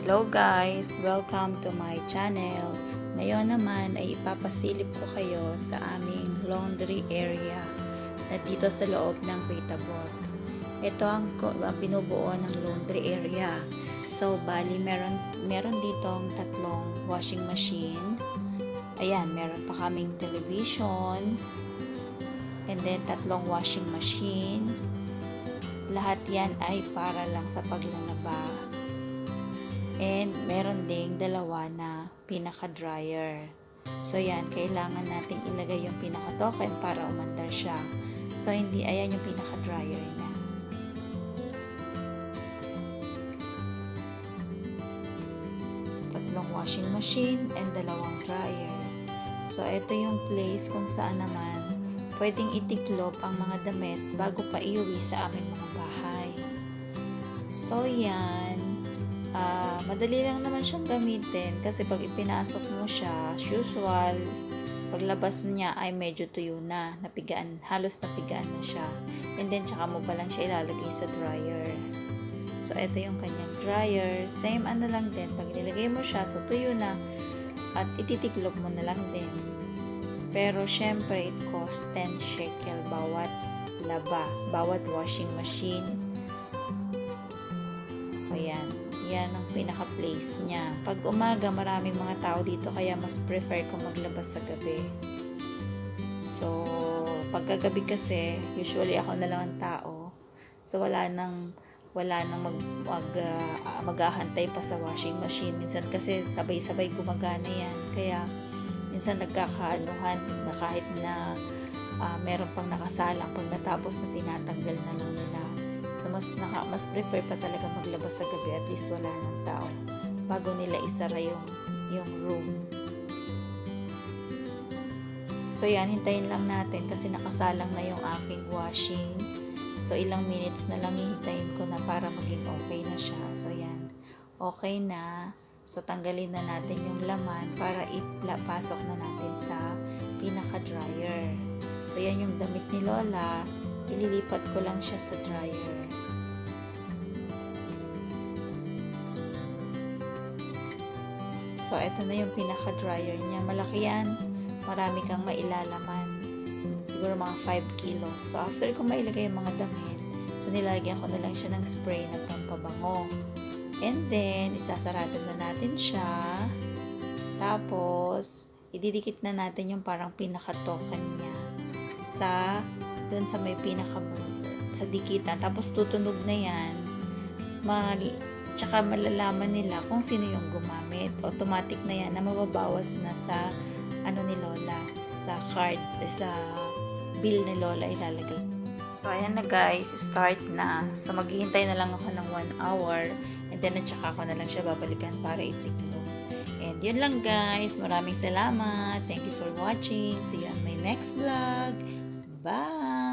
Hello guys! Welcome to my channel. Ngayon naman ay ipapasilip ko kayo sa aming laundry area na dito sa loob ng Petabot. Ito ang binubuo ng laundry area. So, bali meron ditong tatlong washing machine. Ayan, meron pa kaming television. And then, tatlong washing machine. Lahat yan ay para lang sa paglalaba. And meron ding dalawa na pinaka-dryer. So yan, kailangan nating ilagay yung pinaka-token para umandar siya. So hindi, ayan yung pinaka-dryer niya. Tatlong washing machine and dalawang dryer. So ito yung place kung saan naman pwedeng itiklop ang mga damit bago pa iuwi sa aming mga bahay. So yan, madali lang naman siyang gamitin kasi pag ipinasok mo siya, as usual, paglabas niya ay medyo tuyo na, napigaan, halos napigaan na siya. And then, tsaka mo pa lang siya ilalagay sa dryer. So, ito yung kanyang dryer. Same ano lang din, pag nilagay mo siya, so tuyo na, at ititiklop mo na lang din. Pero, syempre, it costs 10 shekel bawat laba, bawat washing machine. Ayan. Yan ang pinaka-place niya. Pag umaga, maraming mga tao dito kaya mas prefer ko maglabas sa gabi. So, pagkagabi kasi, usually ako na lang ang tao. So, wala nang maghahantay pa sa washing machine. Minsan kasi sabay-sabay gumagana yan. Kaya, minsan nagkakaanuhan na kahit na meron pang nakasalang pag natapos na tinatanggal na lang nila. So, mas prefer pa talaga maglabas sa gabi at least wala ng tao bago nila isara yung room. So, yan, hintayin lang natin kasi nakasalang na yung aking washing. So, ilang minutes na lang hihintayin ko na para maging okay na siya. So, yan, okay na. So, tanggalin na natin yung laman para ipasok na natin sa pinaka-dryer. So, yan yung damit ni Lola. Ililipat ko lang siya sa dryer. So, ito na yung pinaka-dryer niya. Malaki yan. Marami kang mailalaman. Siguro mga 5 kilos. So, after ko mailagay yung mga damit, so, nilagyan ko na lang siya ng spray na pampabango. And then, isasarado na natin siya. Tapos, ididikit na natin yung parang pinaka-token niya dun sa may sa dikitan. Tapos tutunog na yan. Tsaka malalaman nila kung sino yung gumamit. Automatic na yan na mababawas na sa ni Lola. Sa card, sa bill ni Lola ilalagay. So, ayan na guys. Start na. So, maghihintay na lang ako ng 1 hour. And then, tsaka ko na lang siya babalikan para itiklop. And yun lang guys. Maraming salamat. Thank you for watching. See you on my next vlog. Bye!